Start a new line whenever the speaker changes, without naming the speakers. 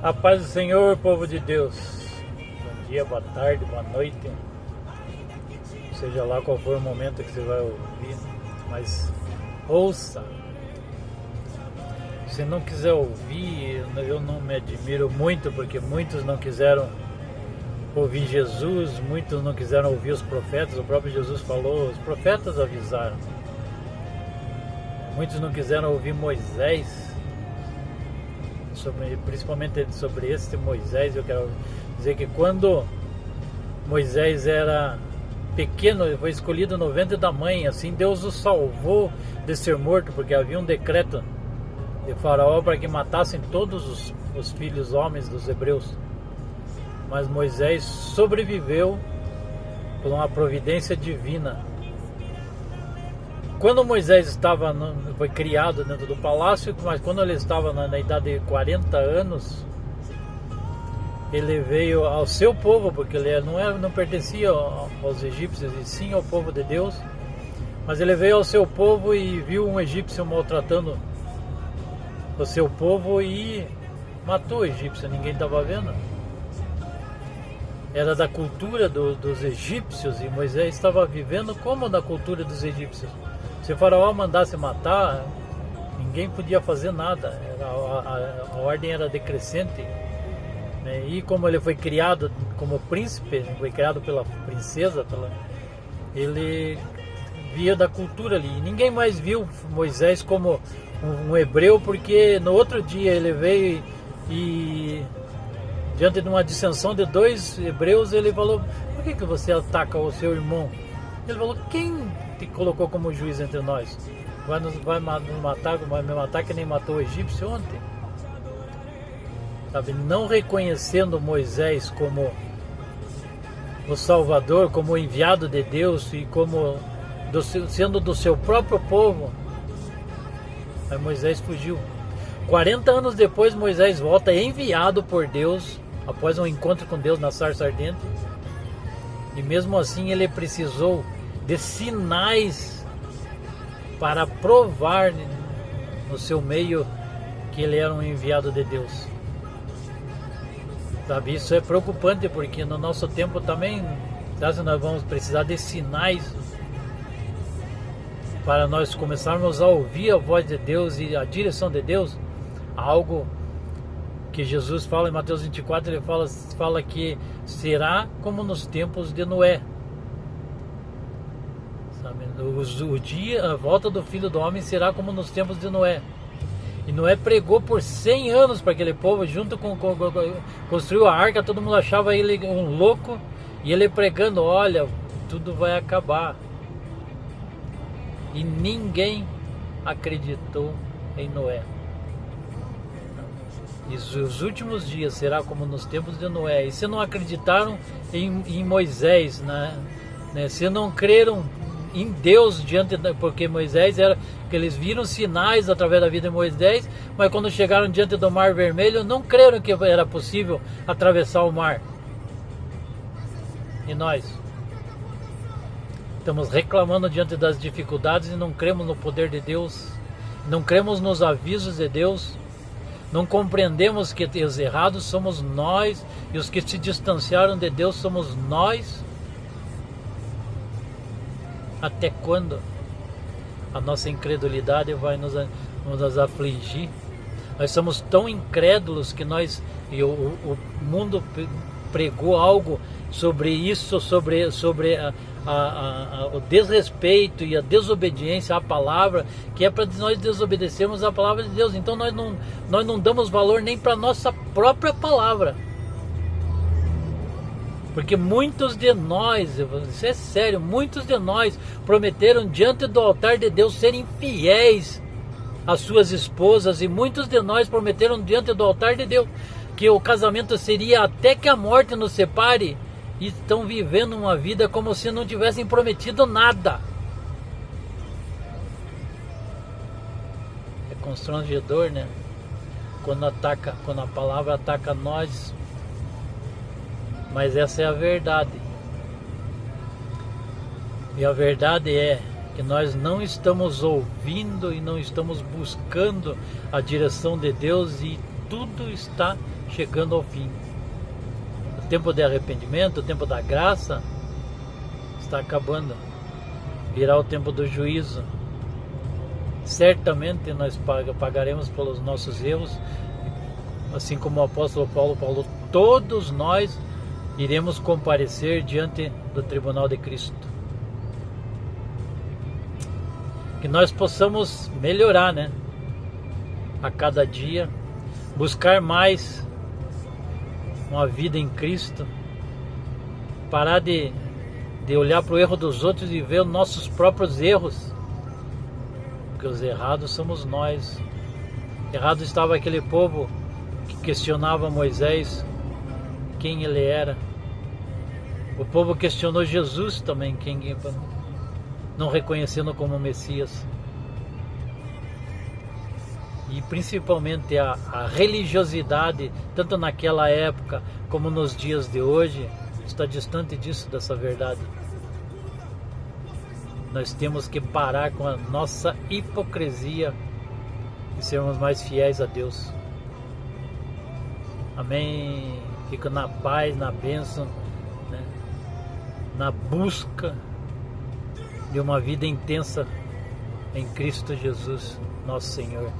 A paz do Senhor, povo de Deus. Bom dia, boa tarde, boa noite. Seja lá qual for o momento que você vai ouvir, mas ouça. Se não quiser ouvir, eu não me admiro muito, porque muitos não quiseram ouvir Jesus, muitos não quiseram ouvir os profetas. O próprio Jesus falou, os profetas avisaram. Muitos não quiseram ouvir Moisés. Principalmente sobre esse Moisés, eu quero dizer que quando Moisés era pequeno, ele foi escolhido no ventre da mãe, assim Deus o salvou de ser morto, porque havia um decreto de Faraó para que matassem todos os filhos homens dos hebreus. Mas Moisés sobreviveu por uma providência divina. Quando Moisés foi criado dentro do palácio, mas quando ele estava na idade de 40 anos, ele veio ao seu povo, porque ele não pertencia aos egípcios, e sim ao povo de Deus. Mas ele veio ao seu povo e viu um egípcio maltratando o seu povo e matou o egípcio, ninguém estava vendo. Era da cultura dos egípcios, e Moisés estava vivendo como da cultura dos egípcios. Se o Faraó mandasse matar, ninguém podia fazer nada. A ordem era decrescente. E como ele foi criado como príncipe, foi criado pela princesa, ele via da cultura ali. E ninguém mais viu Moisés como um hebreu, porque no outro dia ele veio e diante de uma dissensão de dois hebreus, ele falou: por que você ataca o seu irmão? Ele falou: quem te colocou como juiz entre nós? Vai nos matar, vai me matar que nem matou o egípcio ontem? Sabe, não reconhecendo Moisés como o Salvador, como o enviado de Deus e como sendo do seu próprio povo, aí Moisés fugiu. 40 anos depois, Moisés volta enviado por Deus após um encontro com Deus na sarça ardente, e mesmo assim ele precisou de sinais para provar no seu meio que ele era um enviado de Deus. Sabe, isso é preocupante, porque no nosso tempo também, sabe, nós vamos precisar de sinais para nós começarmos a ouvir a voz de Deus e a direção de Deus. Algo que Jesus fala em Mateus 24, ele fala que será como nos tempos de Noé. A volta do Filho do Homem será como nos tempos de Noé. E Noé pregou por 100 anos para aquele povo, construiu a arca, todo mundo achava ele um louco, e ele pregando: olha, tudo vai acabar. E ninguém acreditou em Noé. E os últimos dias será como nos tempos de Noé. E se não acreditaram em Moisés, né? Se não creram em Deus porque Moisés era, que eles viram sinais através da vida de Moisés, mas quando chegaram diante do Mar Vermelho não creram que era possível atravessar o mar. E nós estamos reclamando diante das dificuldades e não cremos no poder de Deus, não cremos nos avisos de Deus, não compreendemos que os errados somos nós e os que se distanciaram de Deus somos nós. Até quando a nossa incredulidade vai nos afligir? Nós somos tão incrédulos que o mundo pregou algo sobre isso, sobre o desrespeito e a desobediência à palavra, que é para nós desobedecermos a palavra de Deus. Então nós não damos valor nem para a nossa própria palavra. Porque muitos de nós, isso é sério, muitos de nós prometeram diante do altar de Deus serem fiéis às suas esposas, e muitos de nós prometeram diante do altar de Deus que o casamento seria até que a morte nos separe, e estão vivendo uma vida como se não tivessem prometido nada. É constrangedor, né? Quando a palavra ataca nós. Mas essa é a verdade. E a verdade é que nós não estamos ouvindo e não estamos buscando a direção de Deus, e tudo está chegando ao fim. O tempo de arrependimento, o tempo da graça está acabando. Virá o tempo do juízo. Certamente nós pagaremos pelos nossos erros, assim como o apóstolo Paulo falou, todos nós iremos comparecer diante do tribunal de Cristo. Que nós possamos melhorar, né? A cada dia, buscar mais uma vida em Cristo, parar de olhar para o erro dos outros e ver os nossos próprios erros, porque os errados somos nós. Errado estava aquele povo que questionava Moisés, quem ele era. O povo questionou Jesus também, não reconhecendo como Messias. E principalmente a religiosidade, tanto naquela época como nos dias de hoje, está distante disso, dessa verdade. Nós temos que parar com a nossa hipocrisia e sermos mais fiéis a Deus. Amém. Fico na paz, na bênção, né? Na busca de uma vida intensa em Cristo Jesus, nosso Senhor.